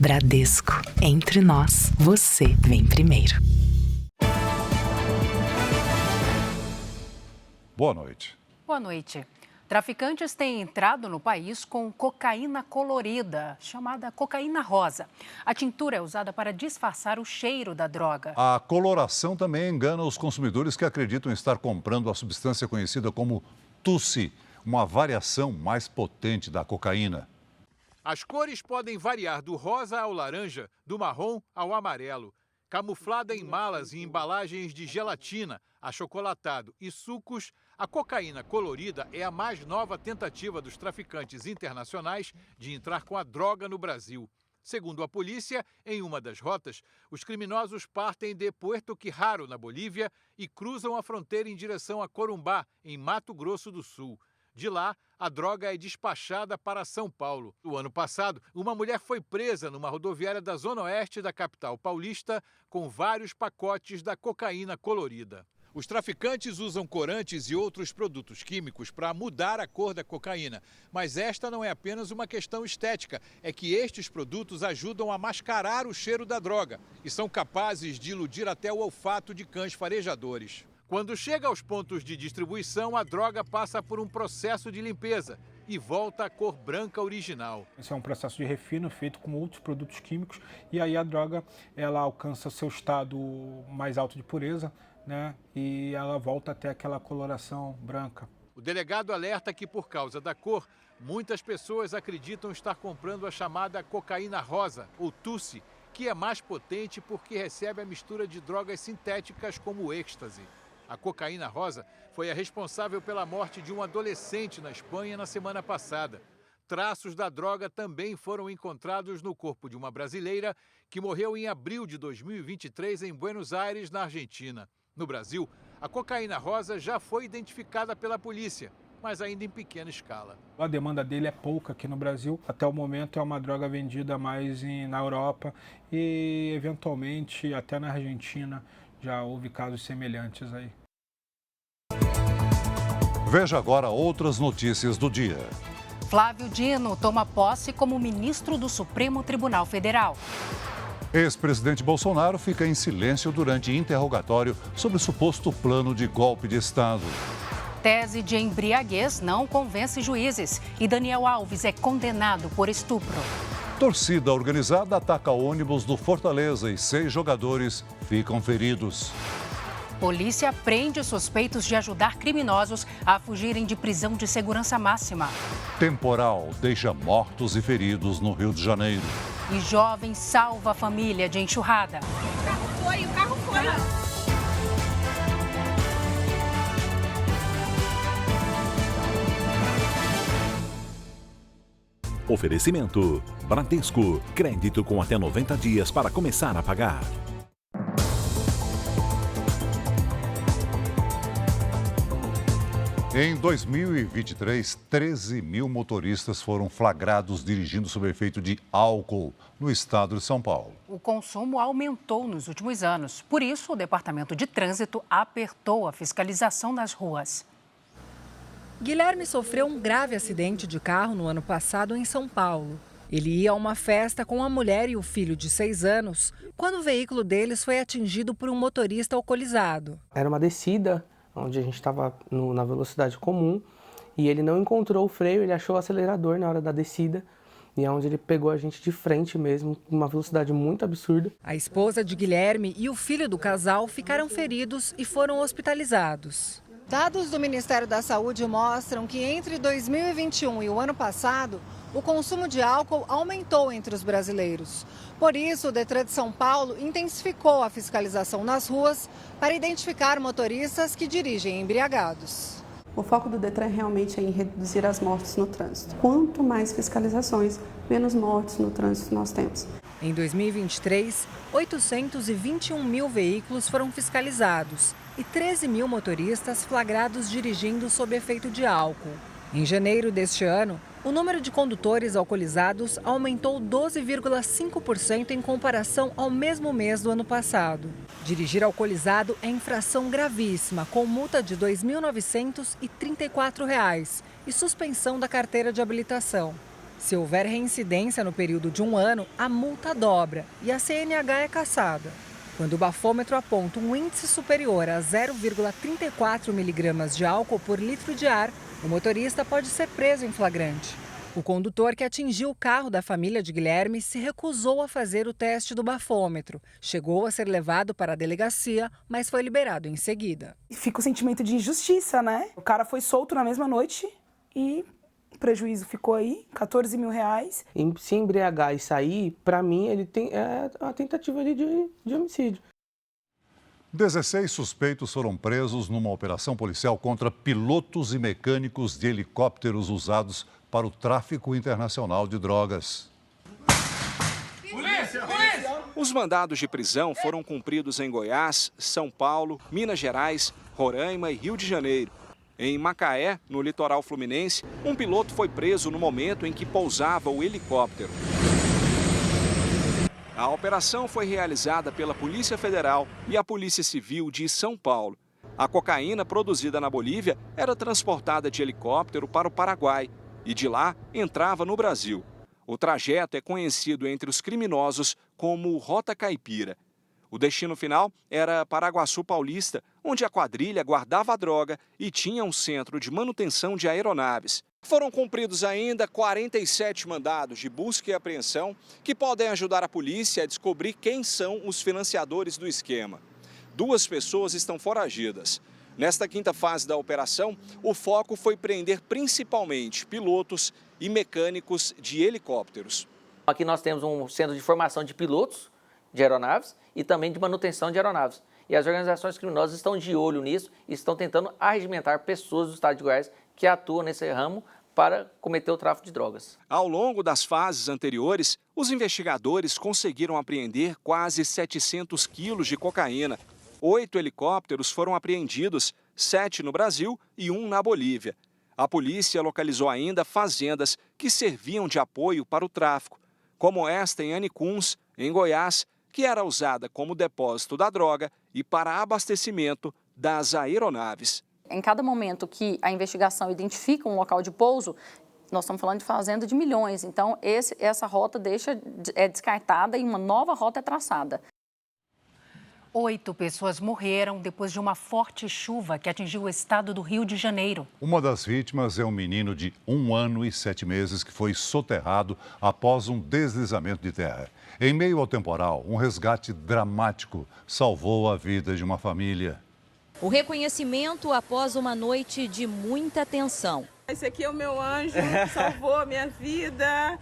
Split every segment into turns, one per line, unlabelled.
Bradesco. Entre nós, você vem primeiro.
Boa noite.
Boa noite. Traficantes têm entrado no país com cocaína colorida, chamada cocaína rosa. A tintura é usada para disfarçar o cheiro da droga.
A coloração também engana os consumidores que acreditam estar comprando a substância conhecida como Tussi, uma variação mais potente da cocaína.
As cores podem variar do rosa ao laranja, do marrom ao amarelo. Camuflada em malas e embalagens de gelatina, achocolatado e sucos, a cocaína colorida é a mais nova tentativa dos traficantes internacionais de entrar com a droga no Brasil. Segundo a polícia, em uma das rotas, os criminosos partem de Puerto Quijaro, na Bolívia, e cruzam a fronteira em direção a Corumbá, em Mato Grosso do Sul. De lá, a droga é despachada para São Paulo. No ano passado, uma mulher foi presa numa rodoviária da zona oeste da capital paulista com vários pacotes da cocaína colorida. Os traficantes usam corantes e outros produtos químicos para mudar a cor da cocaína. Mas esta não é apenas uma questão estética, é que estes produtos ajudam a mascarar o cheiro da droga e são capazes de iludir até o olfato de cães farejadores. Quando chega aos pontos de distribuição, a droga passa por um processo de limpeza e volta à cor branca original.
Esse é um processo de refino feito com outros produtos químicos e aí a droga ela alcança seu estado mais alto de pureza, né? E ela volta até aquela coloração branca.
O delegado alerta que, por causa da cor, muitas pessoas acreditam estar comprando a chamada cocaína rosa, ou Tussi, que é mais potente porque recebe a mistura de drogas sintéticas como o êxtase. A cocaína rosa foi a responsável pela morte de um adolescente na Espanha na semana passada. Traços da droga também foram encontrados no corpo de uma brasileira que morreu em abril de 2023 em Buenos Aires, na Argentina. No Brasil, a cocaína rosa já foi identificada pela polícia, mas ainda em pequena escala.
A demanda dele é pouca aqui no Brasil. Até o momento é uma droga vendida mais na Europa e, eventualmente, até na Argentina já houve casos semelhantes aí.
Veja agora outras notícias do dia.
Flávio Dino toma posse como ministro do Supremo Tribunal Federal.
Ex-presidente Bolsonaro fica em silêncio durante interrogatório sobre o suposto plano de golpe de Estado.
Tese de embriaguez não convence juízes e Daniel Alves é condenado por estupro.
Torcida organizada ataca ônibus do Fortaleza e 6 jogadores ficam feridos.
Polícia prende suspeitos de ajudar criminosos a fugirem de prisão de segurança máxima.
Temporal deixa mortos e feridos no Rio de Janeiro.
E jovem salva a família de enxurrada.
O carro foi.
Oferecimento: Bradesco. Crédito com até 90 dias para começar a pagar.
Em 2023, 13 mil motoristas foram flagrados dirigindo sob efeito de álcool no estado de São Paulo.
O consumo aumentou nos últimos anos. Por isso, o Departamento de Trânsito apertou a fiscalização nas ruas.
Guilherme sofreu um grave acidente de carro no ano passado em São Paulo. Ele ia a uma festa com a mulher e o filho de 6 anos, quando o veículo deles foi atingido por um motorista alcoolizado.
Era uma descida, onde a gente estava na velocidade comum, e ele não encontrou o freio, ele achou o acelerador na hora da descida, e é onde ele pegou a gente de frente mesmo, com uma velocidade muito absurda.
A esposa de Guilherme e o filho do casal ficaram feridos e foram hospitalizados. Dados do Ministério da Saúde mostram que entre 2021 e o ano passado, o consumo de álcool aumentou entre os brasileiros. Por isso, o Detran de São Paulo intensificou a fiscalização nas ruas para identificar motoristas que dirigem embriagados.
O foco do Detran realmente é em reduzir as mortes no trânsito. Quanto mais fiscalizações, menos mortes no trânsito nós temos.
Em 2023, 821 mil veículos foram fiscalizados e 13 mil motoristas flagrados dirigindo sob efeito de álcool. Em janeiro deste ano, o número de condutores alcoolizados aumentou 12,5% em comparação ao mesmo mês do ano passado. Dirigir alcoolizado é infração gravíssima, com multa de R$ 2.934 e suspensão da carteira de habilitação. Se houver reincidência no período de 1 ano, a multa dobra e a CNH é cassada. Quando o bafômetro aponta um índice superior a 0,34 miligramas de álcool por litro de ar, o motorista pode ser preso em flagrante. O condutor que atingiu o carro da família de Guilherme se recusou a fazer o teste do bafômetro. Chegou a ser levado para a delegacia, mas foi liberado em seguida.
Fica o sentimento de injustiça, né? O cara foi solto na mesma noite e o prejuízo ficou aí, R$14 mil.
Se embriagar e sair, para mim, ele é uma tentativa ali de homicídio.
16 suspeitos foram presos numa operação policial contra pilotos e mecânicos de helicópteros usados para o tráfico internacional de drogas.
Polícia! Polícia! Os mandados de prisão foram cumpridos em Goiás, São Paulo, Minas Gerais, Roraima e Rio de Janeiro. Em Macaé, no litoral fluminense, um piloto foi preso no momento em que pousava o helicóptero. A operação foi realizada pela Polícia Federal e a Polícia Civil de São Paulo. A cocaína produzida na Bolívia era transportada de helicóptero para o Paraguai e de lá entrava no Brasil. O trajeto é conhecido entre os criminosos como Rota Caipira. O destino final era Paraguaçu Paulista, onde a quadrilha guardava a droga e tinha um centro de manutenção de aeronaves. Foram cumpridos ainda 47 mandados de busca e apreensão que podem ajudar a polícia a descobrir quem são os financiadores do esquema. 2 pessoas estão foragidas. Nesta quinta fase da operação, o foco foi prender principalmente pilotos e mecânicos de helicópteros.
Aqui nós temos um centro de formação de pilotos de aeronaves e também de manutenção de aeronaves. E as organizações criminosas estão de olho nisso e estão tentando arregimentar pessoas do estado de Goiás que atuam nesse ramo para cometer o tráfico de drogas.
Ao longo das fases anteriores, os investigadores conseguiram apreender quase 700 quilos de cocaína. 8 helicópteros foram apreendidos, 7 no Brasil e 1 na Bolívia. A polícia localizou ainda fazendas que serviam de apoio para o tráfico, como esta em Anicuns, em Goiás, que era usada como depósito da droga e para abastecimento das aeronaves.
Em cada momento que a investigação identifica um local de pouso, nós estamos falando de fazenda de milhões. Então, essa rota é descartada e uma nova rota é traçada.
8 pessoas morreram depois de uma forte chuva que atingiu o estado do Rio de Janeiro.
Uma das vítimas é um menino de 1 ano e 7 meses que foi soterrado após um deslizamento de terra. Em meio ao temporal, um resgate dramático salvou a vida de uma família.
O reconhecimento após uma noite de muita tensão.
Esse aqui é o meu anjo, que salvou a minha vida.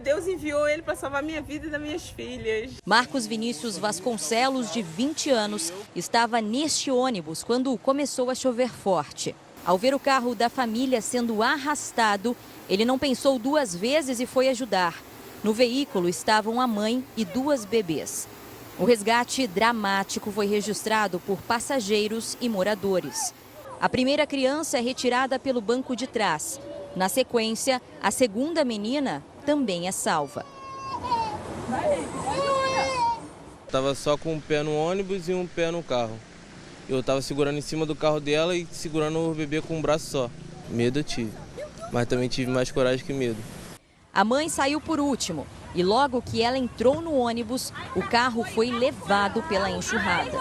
Deus enviou ele para salvar minha vida e das minhas filhas.
Marcos Vinícius Vasconcelos, de 20 anos, estava neste ônibus quando começou a chover forte. Ao ver o carro da família sendo arrastado, ele não pensou 2 vezes e foi ajudar. No veículo estavam a mãe e 2 bebês. O resgate dramático foi registrado por passageiros e moradores. A primeira criança é retirada pelo banco de trás. Na sequência, a segunda menina também é salva.
Estava só com um pé no ônibus e um pé no carro. Eu estava segurando em cima do carro dela e segurando o bebê com um braço só. Medo eu tive, mas também tive mais coragem que medo.
A mãe saiu por último e logo que ela entrou no ônibus, o carro foi levado pela enxurrada.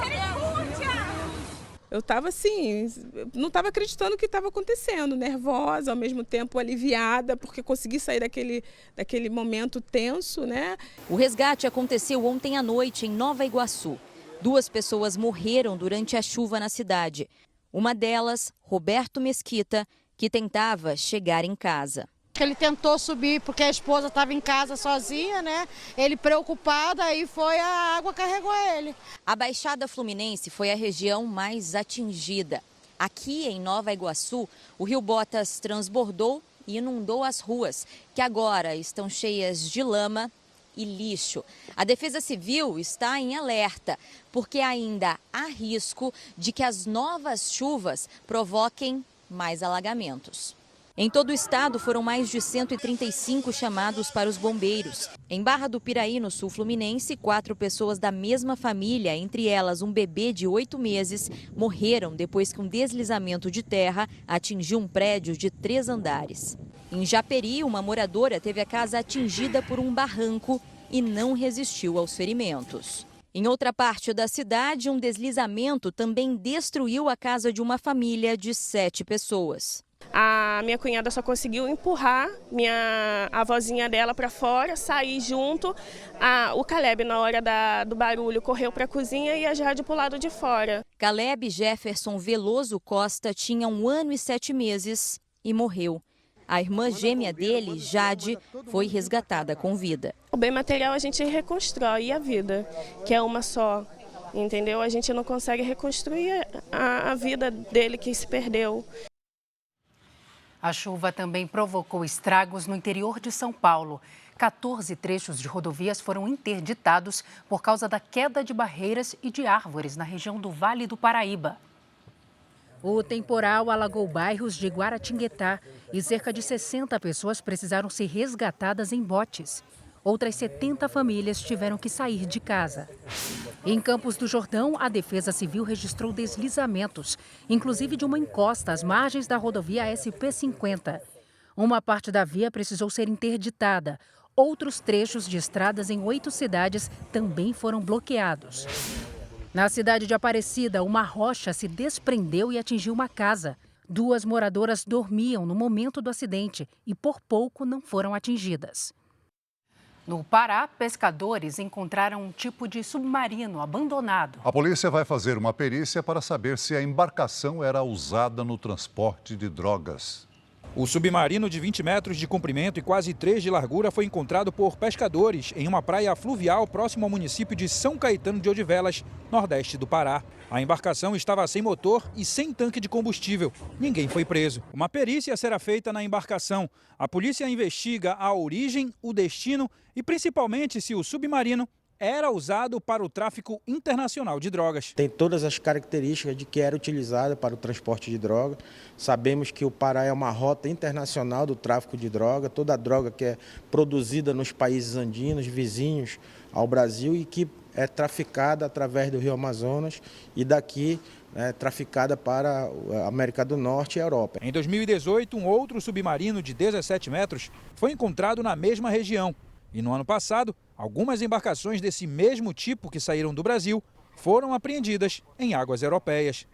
Eu estava assim, não estava acreditando no que estava acontecendo, nervosa, ao mesmo tempo aliviada, porque consegui sair daquele momento tenso, né?
O resgate aconteceu ontem à noite em Nova Iguaçu. 2 pessoas morreram durante a chuva na cidade. Uma delas, Roberto Mesquita, que tentava chegar em casa.
Ele tentou subir porque a esposa estava em casa sozinha, né? Ele preocupado, aí a água carregou ele.
A Baixada Fluminense foi a região mais atingida. Aqui em Nova Iguaçu, o Rio Botas transbordou e inundou as ruas, que agora estão cheias de lama e lixo. A Defesa Civil está em alerta, porque ainda há risco de que as novas chuvas provoquem mais alagamentos. Em todo o estado, foram mais de 135 chamados para os bombeiros. Em Barra do Piraí, no sul fluminense, 4 pessoas da mesma família, entre elas um bebê de 8 meses, morreram depois que um deslizamento de terra atingiu um prédio de 3 andares. Em Japeri, uma moradora teve a casa atingida por um barranco e não resistiu aos ferimentos. Em outra parte da cidade, um deslizamento também destruiu a casa de uma família de 7 pessoas.
A minha cunhada só conseguiu empurrar a avózinha dela para fora, sair junto. O Caleb, na hora do barulho, correu para a cozinha e a Jade para o lado de fora.
Caleb Jefferson Veloso Costa tinha 1 ano e 7 meses e morreu. A irmã gêmea dele, Jade, foi resgatada com vida.
O bem material a gente reconstrói, e a vida, que é uma só, entendeu? A gente não consegue reconstruir a vida dele que se perdeu.
A chuva também provocou estragos no interior de São Paulo. 14 trechos de rodovias foram interditados por causa da queda de barreiras e de árvores na região do Vale do Paraíba. O temporal alagou bairros de Guaratinguetá e cerca de 60 pessoas precisaram ser resgatadas em botes. Outras 70 famílias tiveram que sair de casa. Em Campos do Jordão, a Defesa Civil registrou deslizamentos, inclusive de uma encosta às margens da rodovia SP-50. Uma parte da via precisou ser interditada. Outros trechos de estradas em 8 cidades também foram bloqueados. Na cidade de Aparecida, uma rocha se desprendeu e atingiu uma casa. 2 moradoras dormiam no momento do acidente e por pouco não foram atingidas. No Pará, pescadores encontraram um tipo de submarino abandonado.
A polícia vai fazer uma perícia para saber se a embarcação era usada no transporte de drogas.
O submarino de 20 metros de comprimento e quase 3 de largura foi encontrado por pescadores em uma praia fluvial próximo ao município de São Caetano de Odivelas, nordeste do Pará. A embarcação estava sem motor e sem tanque de combustível. Ninguém foi preso. Uma perícia será feita na embarcação. A polícia investiga a origem, o destino e principalmente se o submarino era usado para o tráfico internacional de drogas.
Tem todas as características de que era utilizado para o transporte de droga. Sabemos que o Pará é uma rota internacional do tráfico de droga. Toda a droga que é produzida nos países andinos, vizinhos ao Brasil e que é traficada através do Rio Amazonas e daqui traficada para a América do Norte e a Europa.
Em 2018, um outro submarino de 17 metros foi encontrado na mesma região. E no ano passado, algumas embarcações desse mesmo tipo que saíram do Brasil foram apreendidas em águas europeias.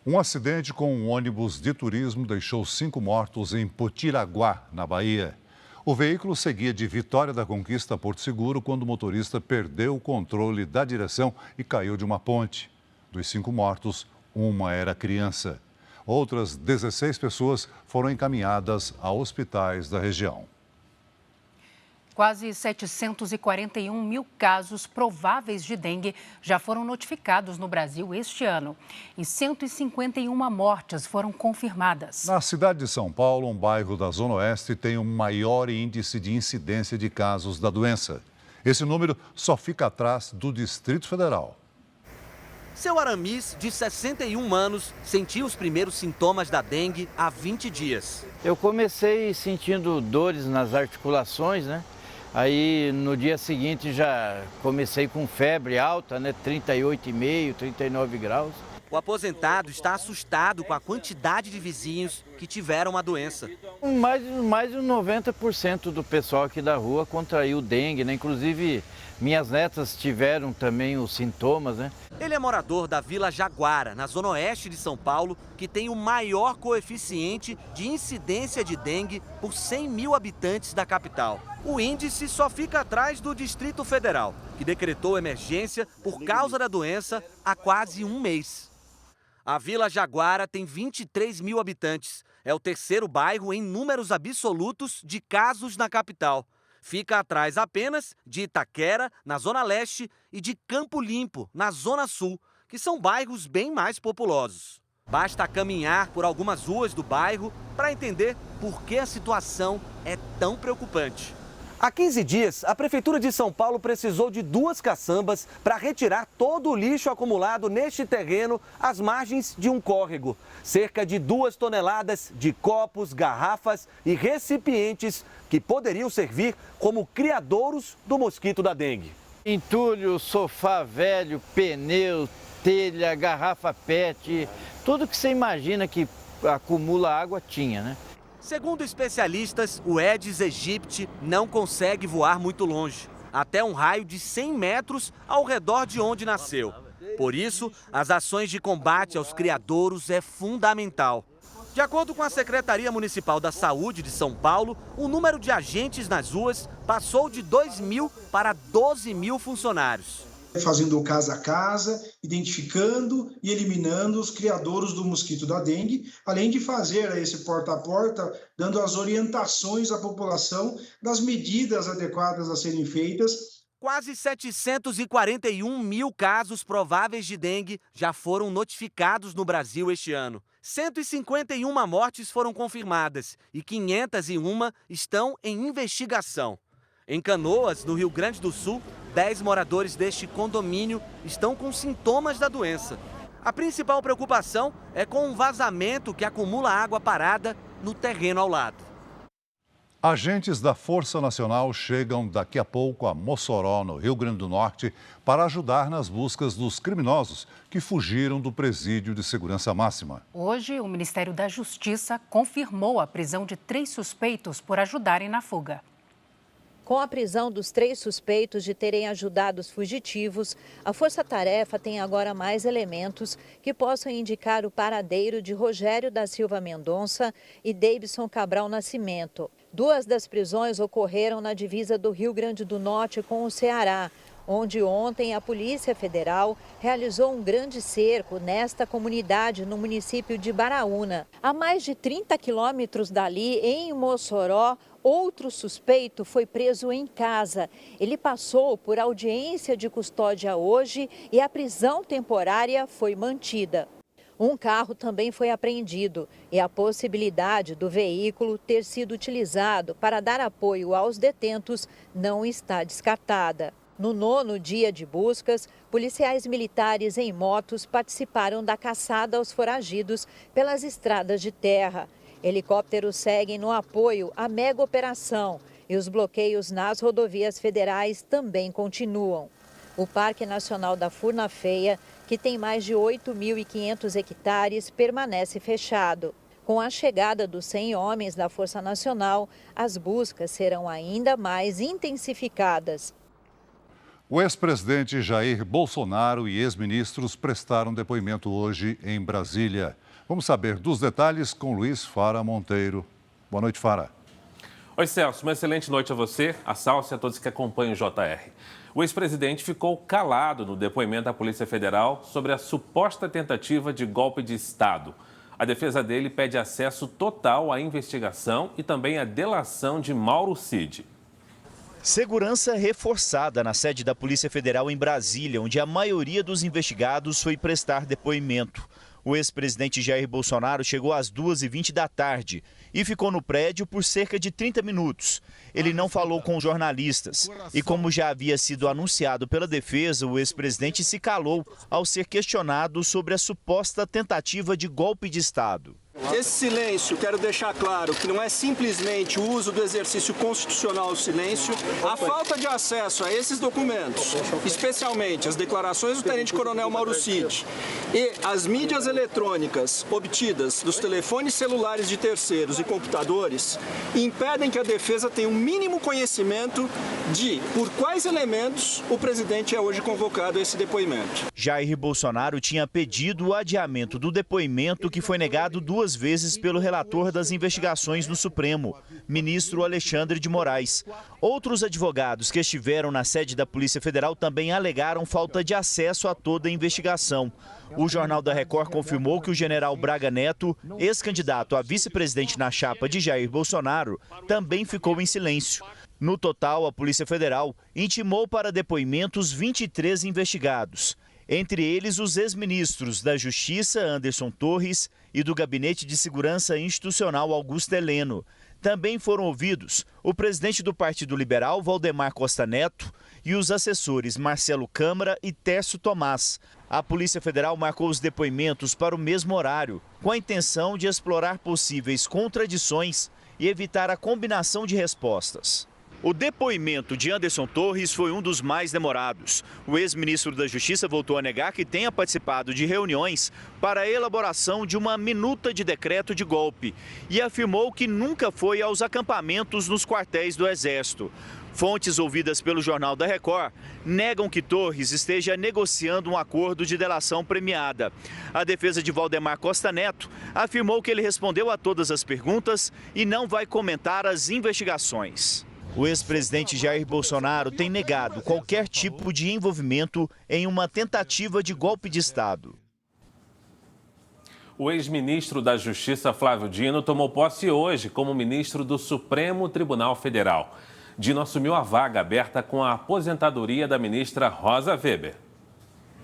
Um acidente com um ônibus de turismo deixou 5 mortos em Potiraguá, na Bahia. O veículo seguia de Vitória da Conquista a Porto Seguro quando o motorista perdeu o controle da direção e caiu de uma ponte. Dos 5 mortos, uma era criança. Outras 16 pessoas foram encaminhadas a hospitais da região.
Quase 741 mil casos prováveis de dengue já foram notificados no Brasil este ano. E 151 mortes foram confirmadas.
Na cidade de São Paulo, um bairro da Zona Oeste tem o maior índice de incidência de casos da doença. Esse número só fica atrás do Distrito Federal.
Seu Aramis, de 61 anos, sentiu os primeiros sintomas da dengue há 20 dias.
Eu comecei sentindo dores nas articulações, né? Aí no dia seguinte já comecei com febre alta, né? 38,5, 39 graus.
O aposentado está assustado com a quantidade de vizinhos que tiveram a doença.
Mais de 90% do pessoal aqui da rua contraiu dengue, né? Inclusive minhas netas tiveram também os sintomas, né?
Ele é morador da Vila Jaguara, na zona oeste de São Paulo, que tem o maior coeficiente de incidência de dengue por 100 mil habitantes da capital. O índice só fica atrás do Distrito Federal, que decretou emergência por causa da doença há quase um mês. A Vila Jaguara tem 23 mil habitantes. É o terceiro bairro em números absolutos de casos na capital. Fica atrás apenas de Itaquera, na Zona Leste, e de Campo Limpo, na Zona Sul, que são bairros bem mais populosos. Basta caminhar por algumas ruas do bairro para entender por que a situação é tão preocupante. Há 15 dias, a Prefeitura de São Paulo precisou de 2 caçambas para retirar todo o lixo acumulado neste terreno às margens de um córrego. Cerca de 2 toneladas de copos, garrafas e recipientes que poderiam servir como criadouros do mosquito da dengue.
Entulho, sofá velho, pneu, telha, garrafa PET, tudo que você imagina que acumula água tinha, né?
Segundo especialistas, o Aedes aegypti não consegue voar muito longe, até um raio de 100 metros ao redor de onde nasceu. Por isso, as ações de combate aos criadouros é fundamental. De acordo com a Secretaria Municipal da Saúde de São Paulo, o número de agentes nas ruas passou de 2.000 para 12.000 funcionários.
Fazendo casa a casa, identificando e eliminando os criadouros do mosquito da dengue, além de fazer esse porta a porta, dando as orientações à população das medidas adequadas a serem feitas.
Quase 741 mil casos prováveis de dengue já foram notificados no Brasil este ano. 151 mortes foram confirmadas e 501 estão em investigação. Em Canoas, no Rio Grande do Sul, 10 moradores deste condomínio estão com sintomas da doença. A principal preocupação é com um vazamento que acumula água parada no terreno ao lado.
Agentes da Força Nacional chegam daqui a pouco a Mossoró, no Rio Grande do Norte, para ajudar nas buscas dos criminosos que fugiram do presídio de segurança máxima.
Hoje, o Ministério da Justiça confirmou a prisão de 3 suspeitos por ajudarem na fuga.
Com a prisão dos 3 suspeitos de terem ajudado os fugitivos, a Força Tarefa tem agora mais elementos que possam indicar o paradeiro de Rogério da Silva Mendonça e Deibson Cabral Nascimento. 2 das prisões ocorreram na divisa do Rio Grande do Norte com o Ceará, onde ontem a Polícia Federal realizou um grande cerco nesta comunidade no município de Baraúna. A mais de 30 quilômetros dali, em Mossoró, outro suspeito foi preso em casa. Ele passou por audiência de custódia hoje e a prisão temporária foi mantida. Um carro também foi apreendido e a possibilidade do veículo ter sido utilizado para dar apoio aos detentos não está descartada. No 9º dia de buscas, policiais militares em motos participaram da caçada aos foragidos pelas estradas de terra. Helicópteros seguem no apoio à mega operação e os bloqueios nas rodovias federais também continuam. O Parque Nacional da Furnafeia, que tem mais de 8.500 hectares, permanece fechado. Com a chegada dos 100 homens da Força Nacional, as buscas serão ainda mais intensificadas.
O ex-presidente Jair Bolsonaro e ex-ministros prestaram depoimento hoje em Brasília. Vamos saber dos detalhes com Luiz Fara Monteiro. Boa noite, Fara.
Oi, Celso. Uma excelente noite a você, a Salso e a todos que acompanham o JR. O ex-presidente ficou calado no depoimento da Polícia Federal sobre a suposta tentativa de golpe de Estado. A defesa dele pede acesso total à investigação e também à delação de Mauro Cid.
Segurança reforçada na sede da Polícia Federal em Brasília, onde a maioria dos investigados foi prestar depoimento. O ex-presidente Jair Bolsonaro chegou às 2h20 da tarde e ficou no prédio por cerca de 30 minutos. Ele não falou com jornalistas e, como já havia sido anunciado pela defesa, o ex-presidente se calou ao ser questionado sobre a suposta tentativa de golpe de Estado.
Esse silêncio, quero deixar claro que não é simplesmente o uso do exercício constitucional do silêncio. A falta de acesso a esses documentos, especialmente as declarações do tenente-coronel Mauro Cid e as mídias eletrônicas obtidas dos telefones celulares de terceiros e computadores, impedem que a defesa tenha um mínimo conhecimento de por quais elementos o presidente é hoje convocado a esse depoimento.
Jair Bolsonaro tinha pedido o adiamento do depoimento, que foi negado 2 vezes pelo relator das investigações no Supremo, ministro Alexandre de Moraes. Outros advogados que estiveram na sede da Polícia Federal também alegaram falta de acesso a toda a investigação. O Jornal da Record confirmou que o general Braga Neto, ex-candidato a vice-presidente na chapa de Jair Bolsonaro, também ficou em silêncio. No total, a Polícia Federal intimou para depoimentos 23 investigados. Entre eles, os ex-ministros da Justiça, Anderson Torres, e do Gabinete de Segurança Institucional, Augusto Heleno. Também foram ouvidos o presidente do Partido Liberal, Valdemar Costa Neto, e os assessores Marcelo Câmara e Tércio Tomás. A Polícia Federal marcou os depoimentos para o mesmo horário, com a intenção de explorar possíveis contradições e evitar a combinação de respostas. O depoimento de Anderson Torres foi um dos mais demorados. O ex-ministro da Justiça voltou a negar que tenha participado de reuniões para a elaboração de uma minuta de decreto de golpe e afirmou que nunca foi aos acampamentos nos quartéis do Exército. Fontes ouvidas pelo Jornal da Record negam que Torres esteja negociando um acordo de delação premiada. A defesa de Valdemar Costa Neto afirmou que ele respondeu a todas as perguntas e não vai comentar as investigações. O ex-presidente Jair Bolsonaro tem negado qualquer tipo de envolvimento em uma tentativa de golpe de Estado.
O ex-ministro da Justiça, Flávio Dino, tomou posse hoje como ministro do Supremo Tribunal Federal. Dino assumiu a vaga aberta com a aposentadoria da ministra Rosa Weber.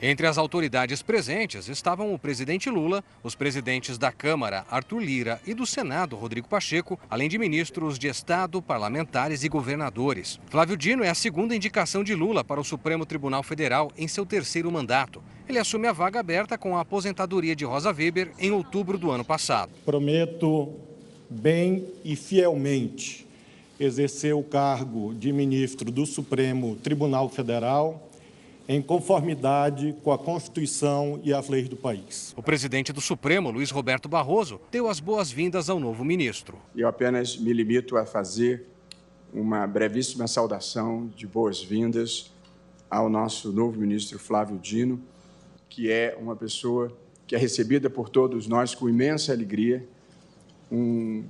Entre as autoridades presentes estavam o presidente Lula, os presidentes da Câmara, Arthur Lira, e do Senado, Rodrigo Pacheco, além de ministros de Estado, parlamentares e governadores. Flávio Dino é a segunda indicação de Lula para o Supremo Tribunal Federal em seu terceiro mandato. Ele assume a vaga aberta com a aposentadoria de Rosa Weber em outubro do ano passado.
Prometo bem e fielmente exercer o cargo de ministro do Supremo Tribunal Federal em conformidade com a Constituição e as leis do país.
O presidente do Supremo, Luiz Roberto Barroso, deu as boas-vindas ao novo ministro.
Eu apenas me limito a fazer uma brevíssima saudação de boas-vindas ao nosso novo ministro Flávio Dino, que é uma pessoa que é recebida por todos nós com imensa alegria, um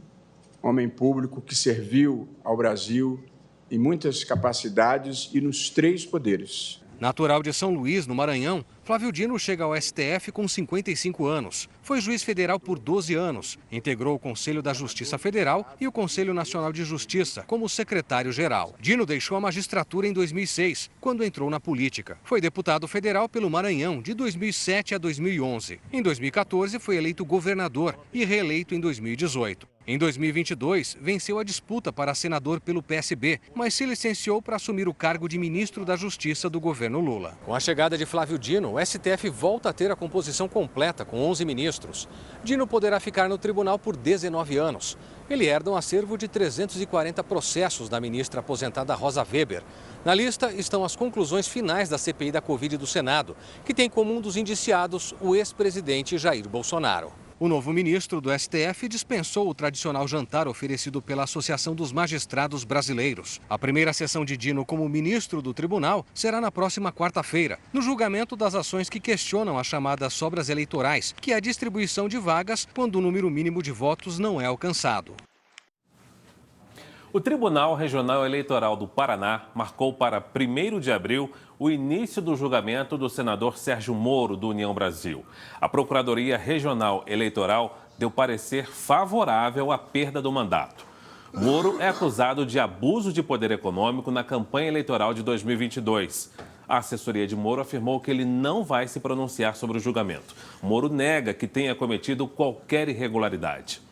homem público que serviu ao Brasil em muitas capacidades e nos três poderes.
Natural de São Luís, no Maranhão, Flávio Dino chega ao STF com 55 anos. Foi juiz federal por 12 anos. Integrou o Conselho da Justiça Federal e o Conselho Nacional de Justiça como secretário-geral. Dino deixou a magistratura em 2006, quando entrou na política. Foi deputado federal pelo Maranhão de 2007 a 2011. Em 2014, foi eleito governador e reeleito em 2018. Em 2022, venceu a disputa para senador pelo PSB, mas se licenciou para assumir o cargo de ministro da Justiça do governo Lula. Com a chegada de Flávio Dino, o STF volta a ter a composição completa, com 11 ministros. Dino poderá ficar no tribunal por 19 anos. Ele herda um acervo de 340 processos da ministra aposentada Rosa Weber. Na lista estão as conclusões finais da CPI da Covid do Senado, que tem como um dos indiciados o ex-presidente Jair Bolsonaro. O novo ministro do STF dispensou o tradicional jantar oferecido pela Associação dos Magistrados Brasileiros. A primeira sessão de Dino como ministro do tribunal será na próxima quarta-feira, no julgamento das ações que questionam as chamadas sobras eleitorais, que é a distribuição de vagas quando o número mínimo de votos não é alcançado.
O Tribunal Regional Eleitoral do Paraná marcou para 1º de abril o início do julgamento do senador Sérgio Moro, do União Brasil. A Procuradoria Regional Eleitoral deu parecer favorável à perda do mandato. Moro é acusado de abuso de poder econômico na campanha eleitoral de 2022. A assessoria de Moro afirmou que ele não vai se pronunciar sobre o julgamento. Moro nega que tenha cometido qualquer irregularidade.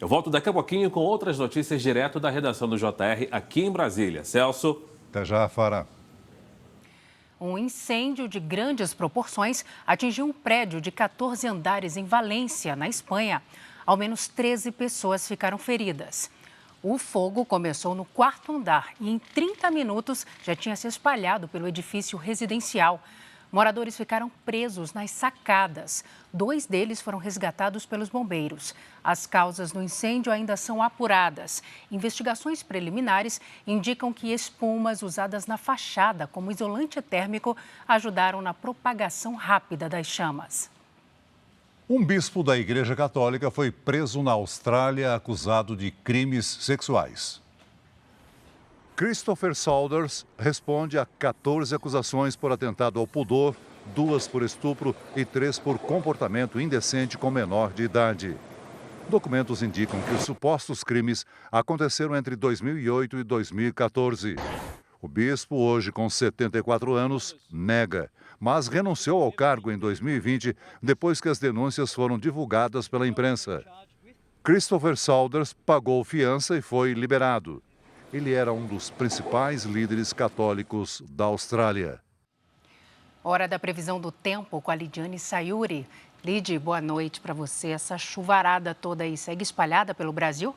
Eu volto daqui a pouquinho com outras notícias direto da redação do JR aqui em Brasília. Celso.
Até já, Fara.
Um incêndio de grandes proporções atingiu um prédio de 14 andares em Valência, na Espanha. Ao menos 13 pessoas ficaram feridas. O fogo começou no 4º andar e em 30 minutos já tinha se espalhado pelo edifício residencial. Moradores ficaram presos nas sacadas. 2 deles foram resgatados pelos bombeiros. As causas do incêndio ainda são apuradas. Investigações preliminares indicam que espumas usadas na fachada como isolante térmico ajudaram na propagação rápida das chamas.
Um bispo da Igreja Católica foi preso na Austrália acusado de crimes sexuais. Christopher Saunders responde a 14 acusações por atentado ao pudor, 2 por estupro e 3 por comportamento indecente com menor de idade. Documentos indicam que os supostos crimes aconteceram entre 2008 e 2014. O bispo, hoje com 74 anos, nega, mas renunciou ao cargo em 2020 depois que as denúncias foram divulgadas pela imprensa. Christopher Saunders pagou fiança e foi liberado. Ele era um dos principais líderes católicos da Austrália.
Hora da previsão do tempo com a Lidiane Sayuri. Lid, boa noite para você. Essa chuvarada toda aí segue espalhada pelo Brasil?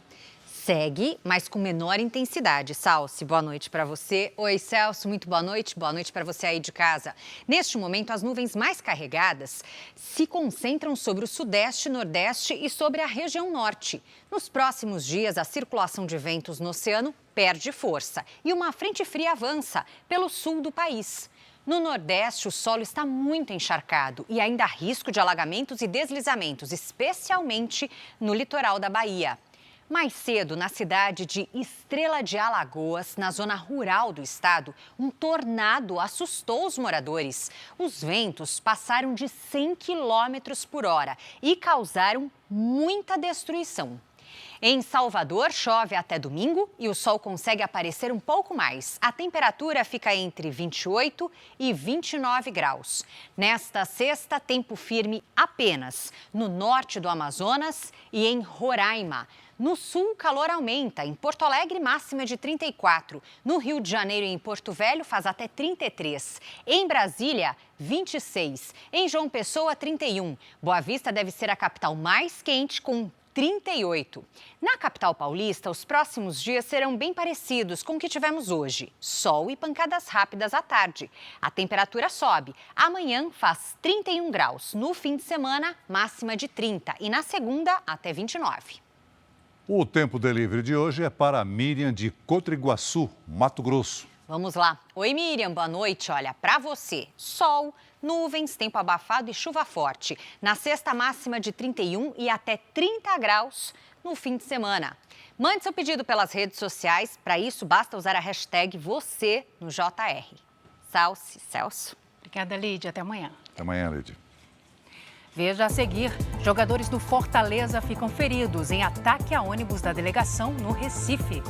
segue, mas com menor intensidade. Salsi, boa noite para você. Oi, Celso, muito boa noite para você aí de casa. Neste momento, as nuvens mais carregadas se concentram sobre o sudeste, nordeste e sobre a região norte. Nos próximos dias, a circulação de ventos no oceano perde força e uma frente fria avança pelo sul do país. No Nordeste, o solo está muito encharcado e ainda há risco de alagamentos e deslizamentos, especialmente no litoral da Bahia. Mais cedo, na cidade de Estrela de Alagoas, na zona rural do estado, um tornado assustou os moradores. Os ventos passaram de 100 km por hora e causaram muita destruição. Em Salvador, chove até domingo e o sol consegue aparecer um pouco mais. A temperatura fica entre 28 e 29 graus. Nesta sexta, tempo firme apenas no norte do Amazonas e em Roraima. No sul, o calor aumenta. Em Porto Alegre, máxima de 34. No Rio de Janeiro e em Porto Velho, faz até 33. Em Brasília, 26. Em João Pessoa, 31. Boa Vista deve ser a capital mais quente, com 38. Na capital paulista, os próximos dias serão bem parecidos com o que tivemos hoje. Sol e pancadas rápidas à tarde. A temperatura sobe. Amanhã faz 31 graus. No fim de semana, máxima de 30. E na segunda, até 29.
O Tempo Delivery de hoje é para a Miriam de Cotriguaçu, Mato Grosso.
Vamos lá. Oi, Miriam, boa noite. Olha, para você, sol, nuvens, tempo abafado e chuva forte. Na sexta, máxima de 31 e até 30 graus no fim de semana. Mande seu pedido pelas redes sociais. Para isso, basta usar a hashtag você no JR. Salsi, Celso.
Obrigada, Lídia. Até amanhã.
Até amanhã, Lídia.
Veja a seguir. Jogadores do Fortaleza ficam feridos em ataque a ônibus da delegação no Recife.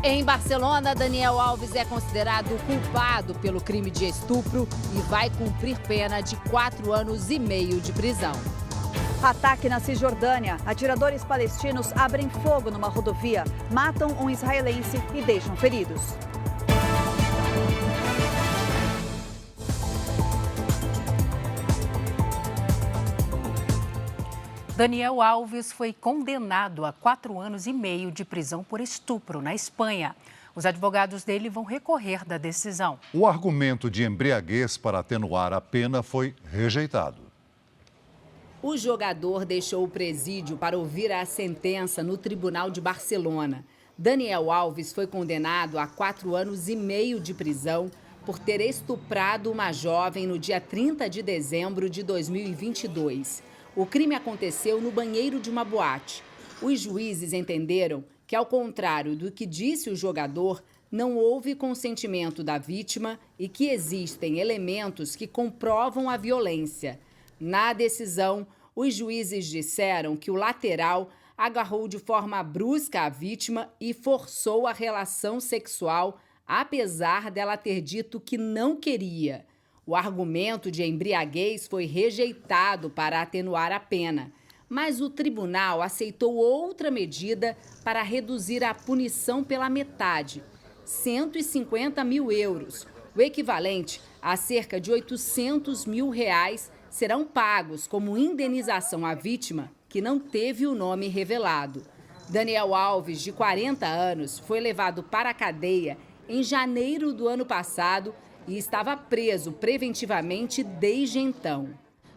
Em Barcelona, Daniel Alves é considerado culpado pelo crime de estupro e vai cumprir pena de 4 anos e meio de prisão.
Ataque na Cisjordânia. Atiradores palestinos abrem fogo numa rodovia, matam um israelense e deixam feridos.
Daniel Alves foi condenado a 4 anos e meio de prisão por estupro na Espanha. Os advogados dele vão recorrer da decisão.
O argumento de embriaguez para atenuar a pena foi rejeitado.
O jogador deixou o presídio para ouvir a sentença no Tribunal de Barcelona. Daniel Alves foi condenado a 4 anos e meio de prisão por ter estuprado uma jovem no dia 30 de dezembro de 2022. O crime aconteceu no banheiro de uma boate. Os juízes entenderam que, ao contrário do que disse o jogador, não houve consentimento da vítima e que existem elementos que comprovam a violência. Na decisão, os juízes disseram que o lateral agarrou de forma brusca a vítima e forçou a relação sexual, apesar dela ter dito que não queria. O argumento de embriaguez foi rejeitado para atenuar a pena, mas o tribunal aceitou outra medida para reduzir a punição pela metade, 150 mil euros. O equivalente a cerca de 800 mil reais serão pagos como indenização à vítima que não teve o nome revelado. Daniel Alves, de 40 anos, foi levado para a cadeia em janeiro do ano passado e estava preso preventivamente desde então.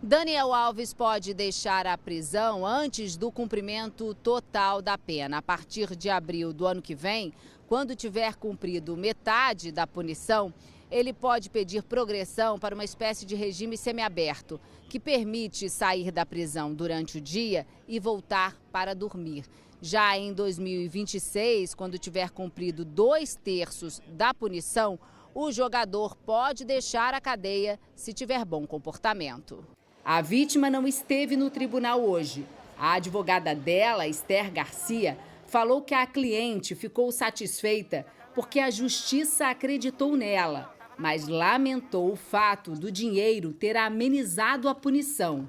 Daniel Alves pode deixar a prisão antes do cumprimento total da pena. A partir de abril do ano que vem, quando tiver cumprido metade da punição, ele pode pedir progressão para uma espécie de regime semiaberto, que permite sair da prisão durante o dia e voltar para dormir. Já em 2026, quando tiver cumprido 2/3 da punição, o jogador pode deixar a cadeia se tiver bom comportamento. A vítima não esteve no tribunal hoje. A advogada dela, Esther Garcia, falou que a cliente ficou satisfeita porque a justiça acreditou nela, mas lamentou o fato do dinheiro ter amenizado a punição.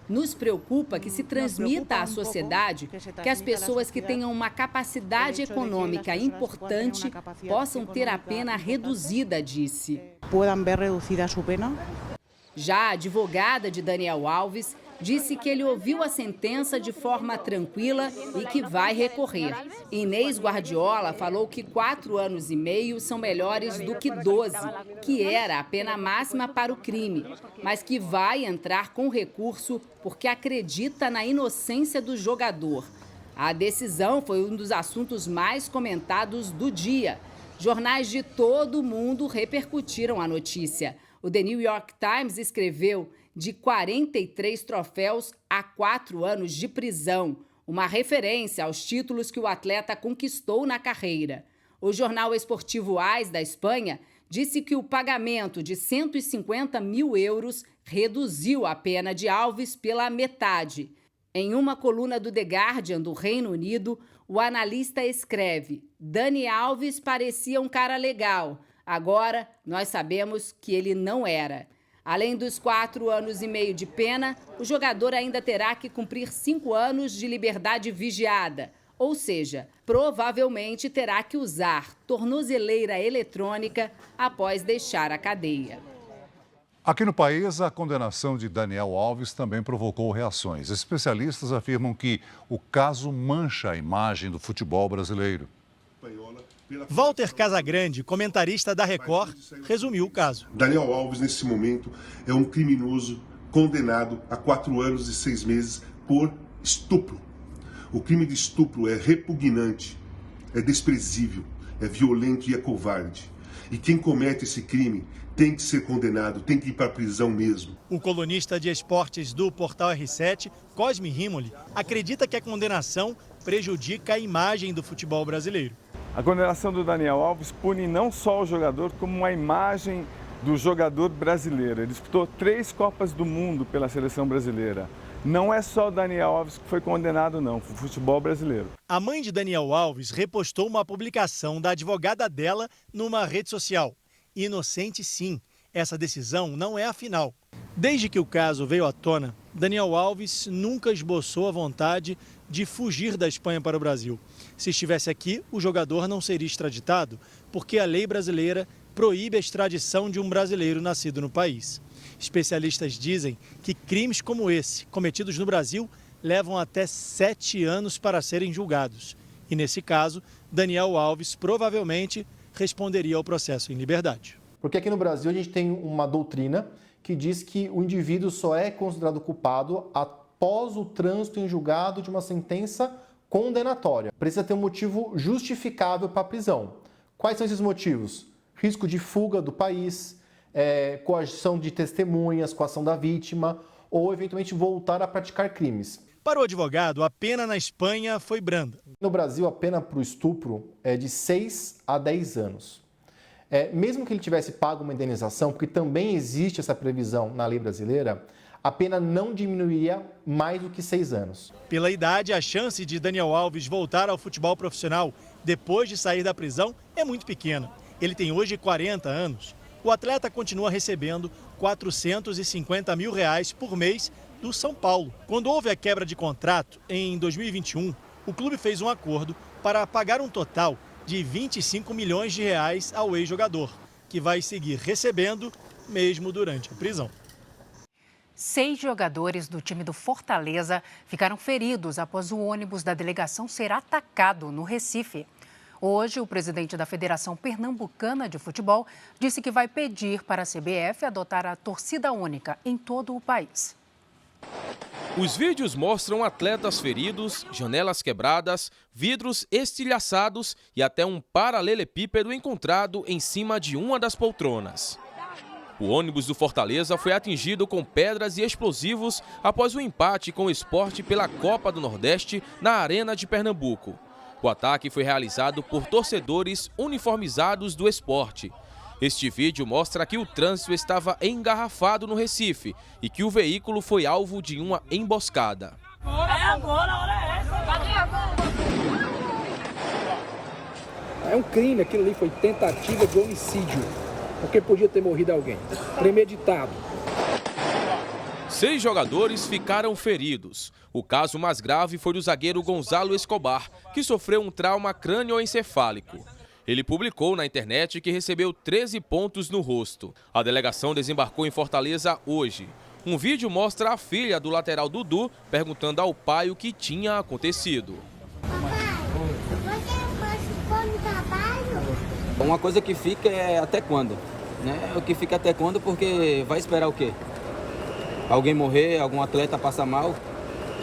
Nos preocupa que se transmita à sociedade que as pessoas que tenham uma capacidade econômica importante possam ter a pena reduzida, disse.
Podem ver reduzida a sua pena?
Já a advogada de Daniel Alves disse que ele ouviu a sentença de forma tranquila e que vai recorrer. Inês Guardiola falou que 4 anos e meio são melhores do que 12, que era a pena máxima para o crime, mas que vai entrar com recurso porque acredita na inocência do jogador. A decisão foi um dos assuntos mais comentados do dia. Jornais de todo o mundo repercutiram a notícia. O The New York Times escreveu de 43 troféus a 4 anos de prisão, uma referência aos títulos que o atleta conquistou na carreira. O jornal esportivo AS da Espanha disse que o pagamento de 150 mil euros reduziu a pena de Alves pela metade. Em uma coluna do The Guardian do Reino Unido, o analista escreve: Dani Alves parecia um cara legal. Agora, nós sabemos que ele não era. Além dos 4 anos e meio de pena, o jogador ainda terá que cumprir 5 anos de liberdade vigiada. Ou seja, provavelmente terá que usar tornozeleira eletrônica após deixar a cadeia.
Aqui no país, a condenação de Daniel Alves também provocou reações. Especialistas afirmam que o caso mancha a imagem do futebol brasileiro.
Walter Casagrande, comentarista da Record, resumiu o caso.
Daniel Alves, nesse momento, é um criminoso condenado a 4 anos e 6 meses por estupro. O crime de estupro é repugnante, é desprezível, é violento e é covarde. E quem comete esse crime tem que ser condenado, tem que ir para a prisão mesmo.
O colunista de esportes do Portal R7, Cosme Rimoli, acredita que a condenação prejudica a imagem do futebol brasileiro.
A condenação do Daniel Alves pune não só o jogador, como a imagem do jogador brasileiro. Ele disputou 3 Copas do Mundo pela seleção brasileira. Não é só o Daniel Alves que foi condenado, não, foi o futebol brasileiro.
A mãe de Daniel Alves repostou uma publicação da advogada dela numa rede social. Inocente, sim. Essa decisão não é a final. Desde que o caso veio à tona, Daniel Alves nunca esboçou a vontade de fugir da Espanha para o Brasil. Se estivesse aqui, o jogador não seria extraditado, porque a lei brasileira proíbe a extradição de um brasileiro nascido no país. Especialistas dizem que crimes como esse, cometidos no Brasil, levam até 7 anos para serem julgados. E nesse caso, Daniel Alves provavelmente responderia ao processo em liberdade.
Porque aqui no Brasil a gente tem uma doutrina que diz que o indivíduo só é considerado culpado após o trânsito em julgado de uma sentença condenatória. Precisa ter um motivo justificável para a prisão. Quais são esses motivos? Risco de fuga do país, coação de testemunhas, coação da vítima ou eventualmente voltar a praticar crimes.
Para o advogado, a pena na Espanha foi branda.
No Brasil, a pena para o estupro é de 6 a 10 anos. Mesmo que ele tivesse pago uma indenização, porque também existe essa previsão na lei brasileira, a pena não diminuiria mais do que 6 anos.
Pela idade, a chance de Daniel Alves voltar ao futebol profissional depois de sair da prisão é muito pequena. Ele tem hoje 40 anos. O atleta continua recebendo R$450 mil por mês do São Paulo. Quando houve a quebra de contrato, em 2021, o clube fez um acordo para pagar um total de R$25 milhões ao ex-jogador, que vai seguir recebendo mesmo durante a prisão.
6 jogadores do time do Fortaleza ficaram feridos após o ônibus da delegação ser atacado no Recife. Hoje, o presidente da Federação Pernambucana de Futebol disse que vai pedir para a CBF adotar a torcida única em todo o país.
Os vídeos mostram atletas feridos, janelas quebradas, vidros estilhaçados e até um paralelepípedo encontrado em cima de uma das poltronas. O ônibus do Fortaleza foi atingido com pedras e explosivos após o empate com o Sport pela Copa do Nordeste na Arena de Pernambuco. O ataque foi realizado por torcedores uniformizados do Sport. Este vídeo mostra que o trânsito estava engarrafado no Recife e que o veículo foi alvo de uma emboscada.
É um crime, aquilo ali foi tentativa de homicídio, porque podia ter morrido alguém, premeditado.
6 jogadores ficaram feridos. O caso mais grave foi do zagueiro Gonzalo Escobar, que sofreu um trauma crânioencefálico. Ele publicou na internet que recebeu 13 pontos no rosto. A delegação desembarcou em Fortaleza hoje. Um vídeo mostra a filha do lateral Dudu perguntando ao pai o que tinha acontecido.
Uma coisa que fica é até quando, né? O que fica até quando, porque vai esperar o quê? Alguém morrer, algum atleta passar mal?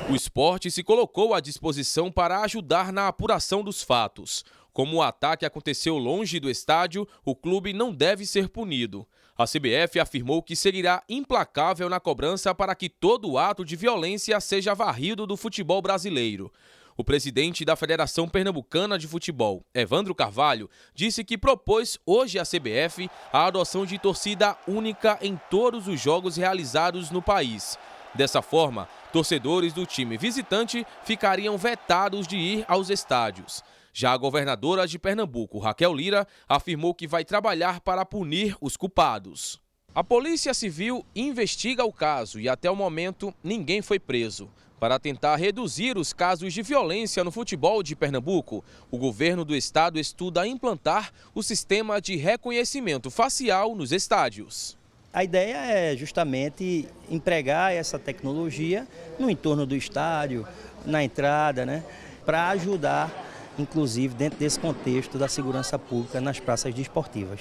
O esporte se colocou à disposição para ajudar na apuração dos fatos. Como o ataque aconteceu longe do estádio, o clube não deve ser punido. A CBF afirmou que seguirá implacável na cobrança para que todo ato de violência seja varrido do futebol brasileiro. O presidente da Federação Pernambucana de Futebol, Evandro Carvalho, disse que propôs hoje à CBF a adoção de torcida única em todos os jogos realizados no país. Dessa forma, torcedores do time visitante ficariam vetados de ir aos estádios. Já a governadora de Pernambuco, Raquel Lira, afirmou que vai trabalhar para punir os culpados. A Polícia Civil investiga o caso e até o momento ninguém foi preso. Para tentar reduzir os casos de violência no futebol de Pernambuco, o governo do estado estuda implantar o sistema de reconhecimento facial nos estádios.
A ideia é justamente empregar essa tecnologia no entorno do estádio, na entrada, né, para ajudar, inclusive, dentro desse contexto da segurança pública nas praças desportivas.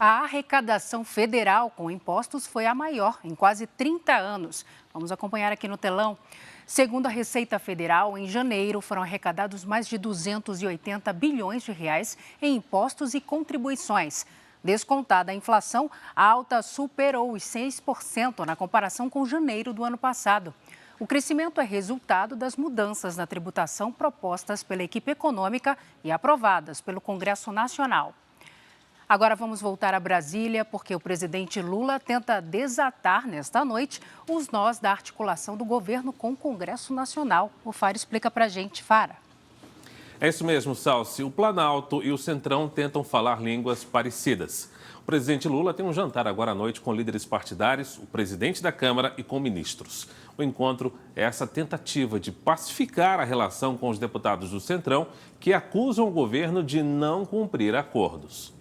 A arrecadação federal com impostos foi a maior em quase 30 anos. Vamos acompanhar aqui no telão. Segundo a Receita Federal, em janeiro foram arrecadados mais de 280 bilhões de reais em impostos e contribuições. Descontada a inflação, a alta superou os 6% na comparação com janeiro do ano passado. O crescimento é resultado das mudanças na tributação propostas pela equipe econômica e aprovadas pelo Congresso Nacional. Agora vamos voltar a Brasília, porque o presidente Lula tenta desatar nesta noite os nós da articulação do governo com o Congresso Nacional. O Fara explica pra gente, Fara.
É isso mesmo, Salsi. O Planalto e o Centrão tentam falar línguas parecidas. O presidente Lula tem um jantar agora à noite com líderes partidários, o presidente da Câmara e com ministros. O encontro é essa tentativa de pacificar a relação com os deputados do Centrão, que acusam o governo de não cumprir acordos.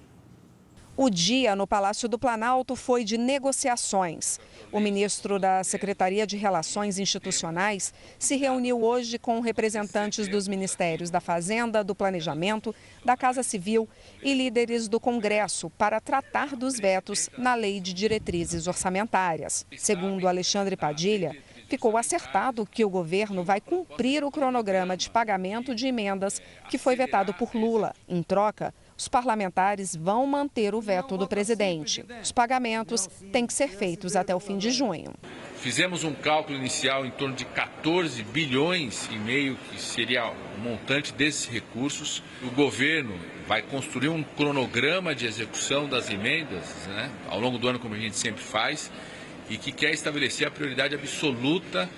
O dia no Palácio do Planalto foi de negociações. O ministro da Secretaria de Relações Institucionais se reuniu hoje com representantes dos Ministérios da Fazenda, do Planejamento, da Casa Civil e líderes do Congresso para tratar dos vetos na Lei de Diretrizes Orçamentárias. Segundo Alexandre Padilha, ficou acertado que o governo vai cumprir o cronograma de pagamento de emendas que foi vetado por Lula. Em troca, os parlamentares vão manter o veto do presidente. Os pagamentos têm que ser feitos até o fim de junho.
Fizemos um cálculo inicial em torno de 14 bilhões e meio, que seria o montante desses recursos. O governo vai construir um cronograma de execução das emendas, né, ao longo do ano, como a gente sempre faz, e que quer estabelecer a prioridade absoluta,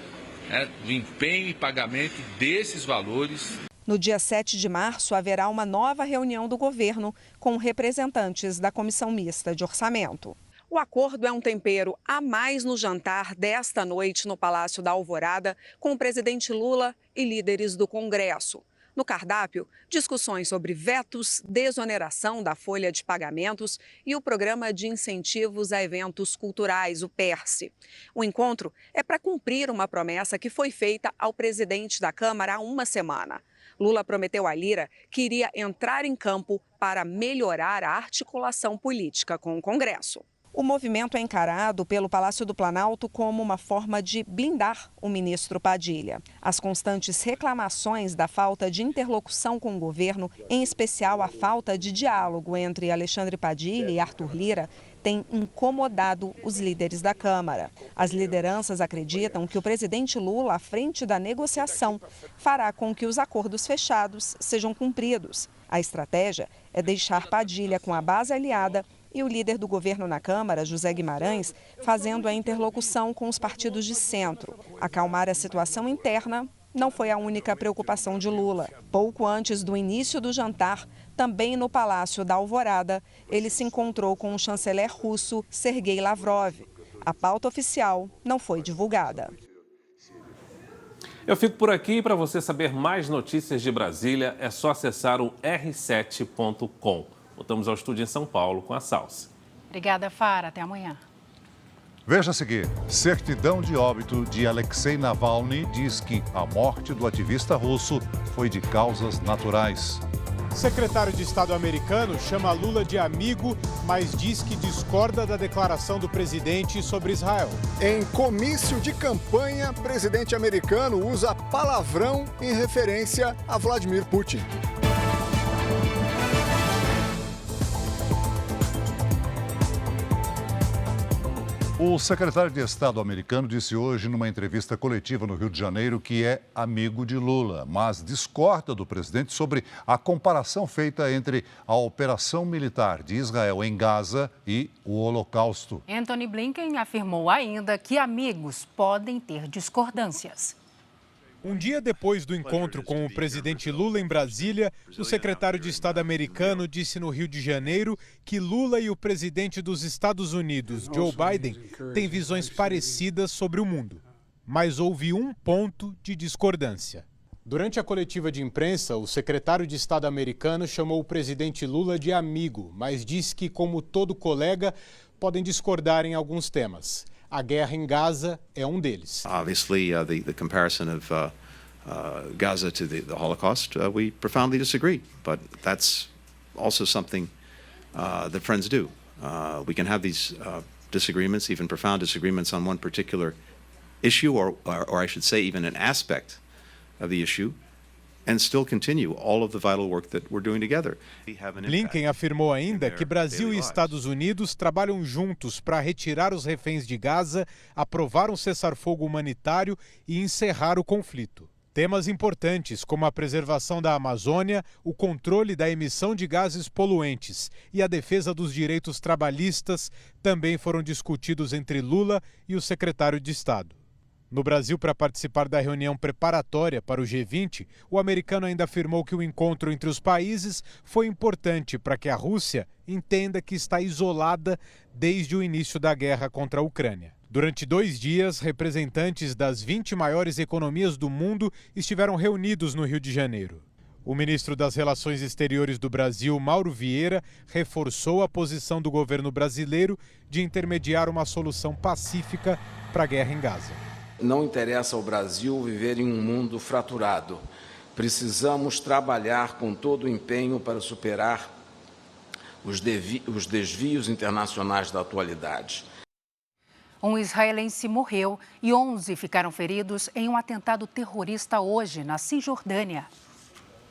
né, do empenho e pagamento desses valores.
No dia 7 de março, haverá uma nova reunião do governo com representantes da Comissão Mista de Orçamento. O acordo é um tempero a mais no jantar desta noite no Palácio da Alvorada com o presidente Lula e líderes do Congresso. No cardápio, discussões sobre vetos, desoneração da folha de pagamentos e o Programa de Incentivos a Eventos Culturais, o PERSE. O encontro é para cumprir uma promessa que foi feita ao presidente da Câmara há uma semana. Lula prometeu a Lira que iria entrar em campo para melhorar a articulação política com o Congresso. O movimento é encarado pelo Palácio do Planalto como uma forma de blindar o ministro Padilha. As constantes reclamações da falta de interlocução com o governo, em especial a falta de diálogo entre Alexandre Padilha e Arthur Lira, tem incomodado os líderes da Câmara. As lideranças acreditam que o presidente Lula, à frente da negociação, fará com que os acordos fechados sejam cumpridos. A estratégia é deixar Padilha com a base aliada e o líder do governo na Câmara, José Guimarães, fazendo a interlocução com os partidos de centro. Acalmar a situação interna não foi a única preocupação de Lula. Pouco antes do início do jantar, também no Palácio da Alvorada, ele se encontrou com o chanceler russo Sergei Lavrov. A pauta oficial não foi divulgada.
Eu fico por aqui. Para você saber mais notícias de Brasília, é só acessar o r7.com. Voltamos ao estúdio em São Paulo com a Salsi.
Obrigada, Fara. Até amanhã.
Veja a seguir, certidão de óbito de Alexei Navalny diz que a morte do ativista russo foi de causas naturais.
Secretário de Estado americano chama Lula de amigo, mas diz que discorda da declaração do presidente sobre Israel.
Em comício de campanha, presidente americano usa palavrão em referência a Vladimir Putin.
O secretário de Estado americano disse hoje, numa entrevista coletiva no Rio de Janeiro, que é amigo de Lula, mas discorda do presidente sobre a comparação feita entre a operação militar de Israel em Gaza e o Holocausto.
Antony Blinken afirmou ainda que amigos podem ter discordâncias.
Um dia depois do encontro com o presidente Lula em Brasília, o secretário de Estado americano disse no Rio de Janeiro que Lula e o presidente dos Estados Unidos, Joe Biden, têm visões parecidas sobre o mundo. Mas houve um ponto de discordância. Durante a coletiva de imprensa, o secretário de Estado americano chamou o presidente Lula de amigo, mas disse que, como todo colega, podem discordar em alguns temas. A guerra em Gaza é um deles.
Obviously, the comparison of Gaza to the Holocaust, we profoundly disagree. But that's also something that friends do. We can have these disagreements, even profound disagreements on one particular issue, or I should say, even an aspect of the issue, and still continue all of the vital work that we're doing together.
Blinken afirmou ainda que Brasil e Estados Unidos trabalham juntos para retirar os reféns de Gaza, aprovar um cessar-fogo humanitário e encerrar o conflito. Temas importantes como a preservação da Amazônia, o controle da emissão de gases poluentes e a defesa dos direitos trabalhistas também foram discutidos entre Lula e o secretário de Estado. No Brasil, para participar da reunião preparatória para o G20, o americano ainda afirmou que o encontro entre os países foi importante para que a Rússia entenda que está isolada desde o início da guerra contra a Ucrânia. Durante 2 dias, representantes das 20 maiores economias do mundo estiveram reunidos no Rio de Janeiro. O ministro das Relações Exteriores do Brasil, Mauro Vieira, reforçou a posição do governo brasileiro de intermediar uma solução pacífica para a guerra em Gaza.
Não interessa ao Brasil viver em um mundo fraturado. Precisamos trabalhar com todo o empenho para superar os desvios internacionais da atualidade.
Um israelense morreu e 11 ficaram feridos em um atentado terrorista hoje, na Cisjordânia.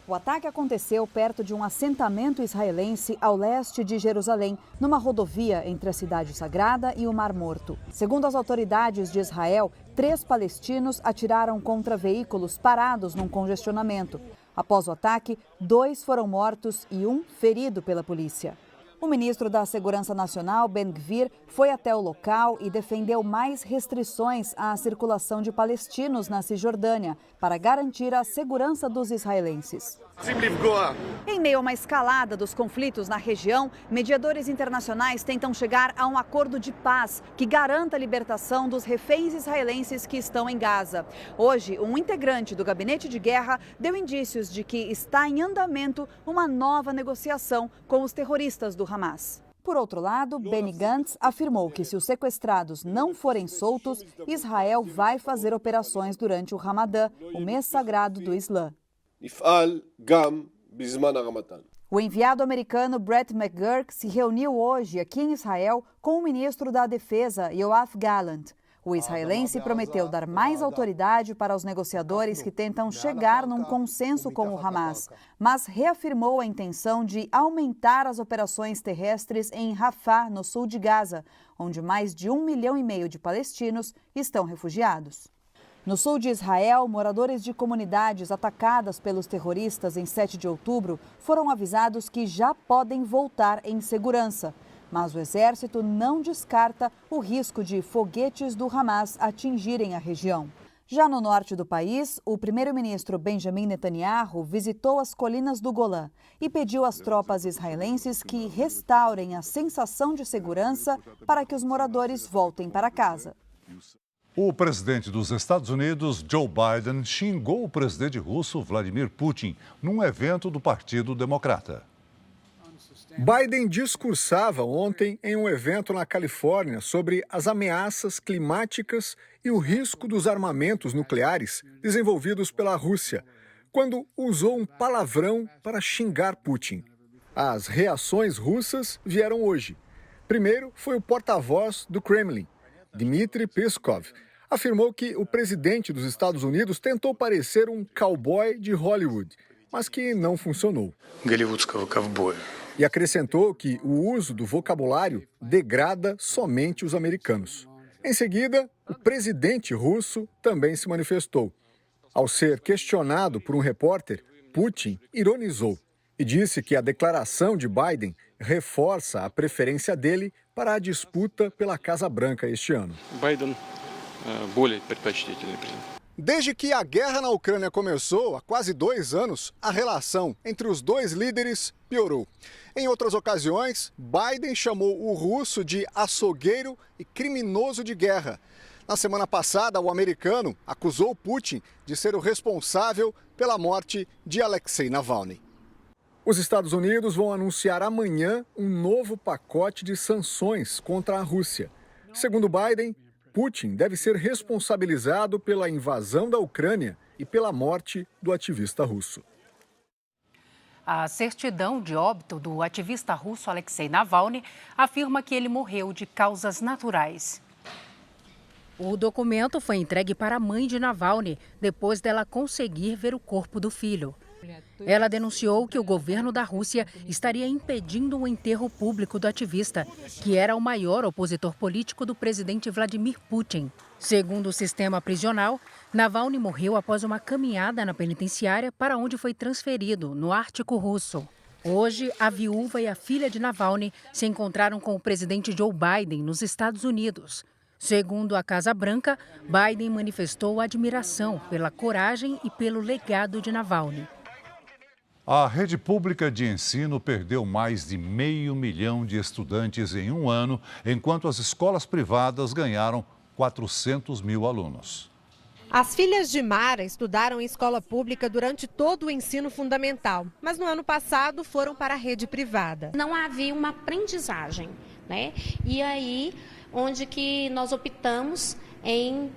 O ataque aconteceu perto de um assentamento israelense ao leste de Jerusalém, numa rodovia entre a Cidade Sagrada e o Mar Morto. Segundo as autoridades de Israel, 3 palestinos atiraram contra veículos parados num congestionamento. Após o ataque, 2 foram mortos e 1 ferido pela polícia. O ministro da Segurança Nacional, Ben-Gvir, foi até o local e defendeu mais restrições à circulação de palestinos na Cisjordânia para garantir a segurança dos israelenses. Em meio a uma escalada dos conflitos na região, mediadores internacionais tentam chegar a um acordo de paz que garanta a libertação dos reféns israelenses que estão em Gaza. Hoje, um integrante do gabinete de guerra deu indícios de que está em andamento uma nova negociação com os terroristas do Hamas. Por outro lado, Benny Gantz afirmou que se os sequestrados não forem soltos, Israel vai fazer operações durante o Ramadã, o mês sagrado do Islã. O enviado americano Brett McGurk se reuniu hoje aqui em Israel com o ministro da Defesa, Yoav Gallant. O israelense prometeu dar mais autoridade para os negociadores que tentam chegar num consenso com o Hamas, mas reafirmou a intenção de aumentar as operações terrestres em Rafah, no sul de Gaza, onde mais de 1,5 milhão de palestinos estão refugiados. No sul de Israel, moradores de comunidades atacadas pelos terroristas em 7 de outubro foram avisados que já podem voltar em segurança. Mas o exército não descarta o risco de foguetes do Hamas atingirem a região. Já no norte do país, o primeiro-ministro Benjamin Netanyahu visitou as colinas do Golã e pediu às tropas israelenses que restaurem a sensação de segurança para que os moradores voltem para casa.
O presidente dos Estados Unidos, Joe Biden, xingou o presidente russo, Vladimir Putin, num evento do Partido Democrata.
Biden discursava ontem em um evento na Califórnia sobre as ameaças climáticas e o risco dos armamentos nucleares desenvolvidos pela Rússia, quando usou um palavrão para xingar Putin. As reações russas vieram hoje. Primeiro foi o porta-voz do Kremlin, Dmitry Peskov. Afirmou que o presidente dos Estados Unidos tentou parecer um cowboy de Hollywood, mas que não funcionou.
Голливудского ковбоя.
E acrescentou que o uso do vocabulário degrada somente os americanos. Em seguida, o presidente russo também se manifestou. Ao ser questionado por um repórter, Putin ironizou e disse que a declaração de Biden reforça a preferência dele para a disputa pela Casa Branca este ano.
Байден более предпочтительный президент.
Desde que a guerra na Ucrânia começou, há quase 2 anos, a relação entre os dois líderes piorou. Em outras ocasiões, Biden chamou o russo de açougueiro e criminoso de guerra. Na semana passada, o americano acusou Putin de ser o responsável pela morte de Alexei Navalny. Os Estados Unidos vão anunciar amanhã um novo pacote de sanções contra a Rússia. Segundo Biden, Putin deve ser responsabilizado pela invasão da Ucrânia e pela morte do ativista russo.
A certidão de óbito do ativista russo Alexei Navalny afirma que ele morreu de causas naturais. O documento foi entregue para a mãe de Navalny depois dela conseguir ver o corpo do filho. Ela denunciou que o governo da Rússia estaria impedindo o enterro público do ativista, que era o maior opositor político do presidente Vladimir Putin. Segundo o sistema prisional, Navalny morreu após uma caminhada na penitenciária para onde foi transferido, no Ártico russo. Hoje, a viúva e a filha de Navalny se encontraram com o presidente Joe Biden nos Estados Unidos. Segundo a Casa Branca, Biden manifestou admiração pela coragem e pelo legado de Navalny.
A rede pública de ensino perdeu mais de 500 mil de estudantes em um ano, enquanto as escolas privadas ganharam 400 mil alunos.
As filhas de Mara estudaram em escola pública durante todo o ensino fundamental, mas no ano passado foram para a rede privada.
Não havia uma aprendizagem, né? E aí, onde que nós optamos em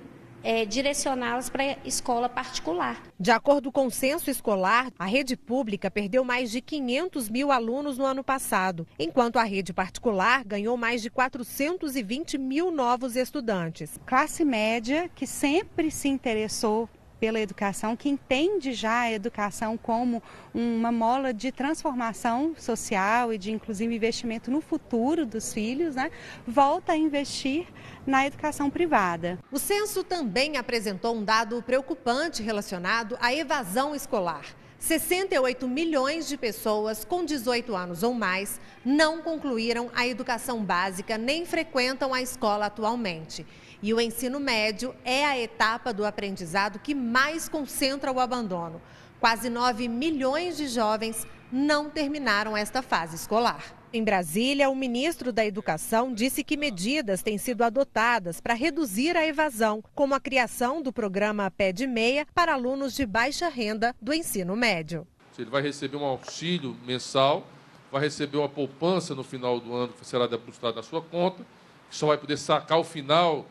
direcioná-las para a escola particular.
De acordo com o censo escolar, a rede pública perdeu mais de 500 mil alunos no ano passado, enquanto a rede particular ganhou mais de 420 mil novos estudantes.
Classe média que sempre se interessou pela educação, que entende já a educação como uma mola de transformação social e de, inclusive, investimento no futuro dos filhos, né? Volta a investir na educação privada.
O censo também apresentou um dado preocupante relacionado à evasão escolar. 68 milhões de pessoas com 18 anos ou mais não concluíram a educação básica nem frequentam a escola atualmente. E o ensino médio é a etapa do aprendizado que mais concentra o abandono. Quase 9 milhões de jovens não terminaram esta fase escolar. Em Brasília, o ministro da Educação disse que medidas têm sido adotadas para reduzir a evasão, como a criação do programa Pé de Meia para alunos de baixa renda do ensino médio.
Ele vai receber um auxílio mensal, vai receber uma poupança no final do ano que será depositada na sua conta, que só vai poder sacar ao final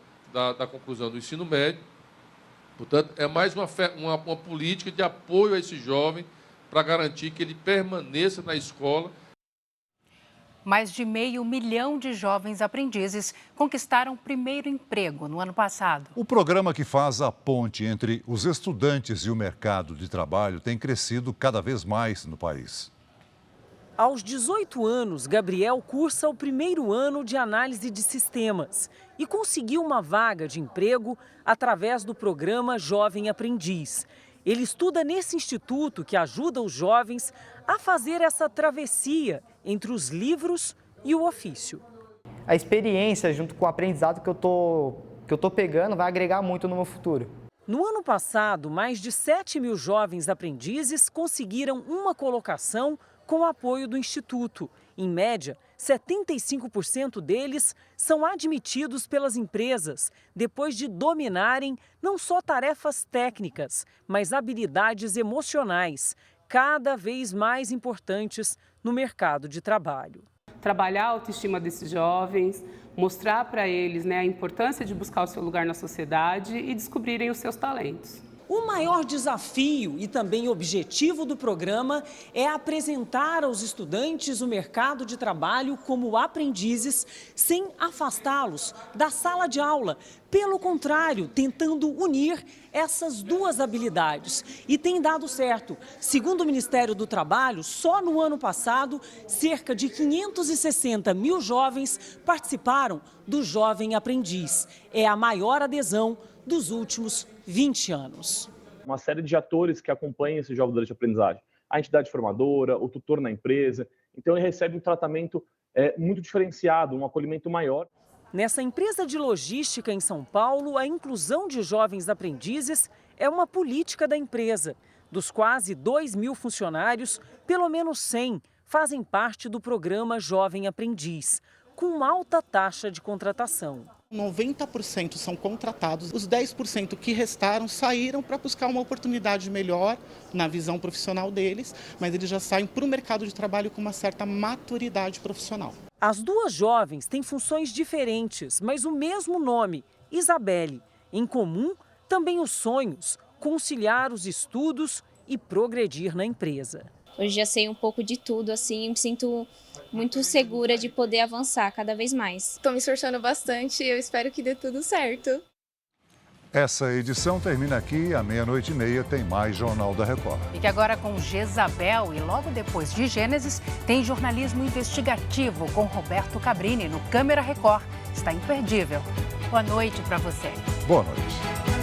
da conclusão do ensino médio. Portanto, é mais uma política de apoio a esse jovem para garantir que ele permaneça na escola.
Mais de 500 mil de jovens aprendizes conquistaram o primeiro emprego no ano passado.
O programa que faz a ponte entre os estudantes e o mercado de trabalho tem crescido cada vez mais no país.
Aos 18 anos, Gabriel cursa o primeiro ano de análise de sistemas e conseguiu uma vaga de emprego através do programa Jovem Aprendiz. Ele estuda nesse instituto que ajuda os jovens a fazer essa travessia entre os livros e o ofício.
A experiência junto com o aprendizado que eu tô pegando vai agregar muito no meu futuro.
No ano passado, mais de 7 mil jovens aprendizes conseguiram uma colocação com o apoio do Instituto. Em média, 75% deles são admitidos pelas empresas depois de dominarem não só tarefas técnicas, mas habilidades emocionais, cada vez mais importantes no mercado de trabalho.
Trabalhar a autoestima desses jovens, mostrar para eles, a importância de buscar o seu lugar na sociedade e descobrirem os seus talentos.
O maior desafio e também objetivo do programa é apresentar aos estudantes o mercado de trabalho como aprendizes, sem afastá-los da sala de aula. Pelo contrário, tentando unir essas duas habilidades. E tem dado certo. Segundo o Ministério do Trabalho, só no ano passado, cerca de 560 mil jovens participaram do Jovem Aprendiz. É a maior adesão dos últimos 20 anos.
Uma série de atores que acompanham esse jovem durante a aprendizagem. A entidade formadora, o tutor na empresa. Então, ele recebe um tratamento muito diferenciado, um acolhimento maior.
Nessa empresa de logística em São Paulo, a inclusão de jovens aprendizes é uma política da empresa. Dos quase 2.000 funcionários, pelo menos 100 fazem parte do programa Jovem Aprendiz, com alta taxa de contratação.
90% são contratados, os 10% que restaram saíram para buscar uma oportunidade melhor na visão profissional deles, mas eles já saem para o mercado de trabalho com uma certa maturidade profissional.
As duas jovens têm funções diferentes, mas o mesmo nome, Isabelle. Em comum, também os sonhos, conciliar os estudos e progredir na empresa.
Hoje já sei um pouco de tudo, assim, me sinto muito segura de poder avançar cada vez mais.
Estou me esforçando bastante e eu espero que dê tudo certo.
Essa edição termina aqui, à 00:30 tem mais Jornal da Record.
Fique agora com Jezabel e logo depois de Gênesis tem jornalismo investigativo com Roberto Cabrini no Câmera Record. Está imperdível. Boa noite para você.
Boa noite.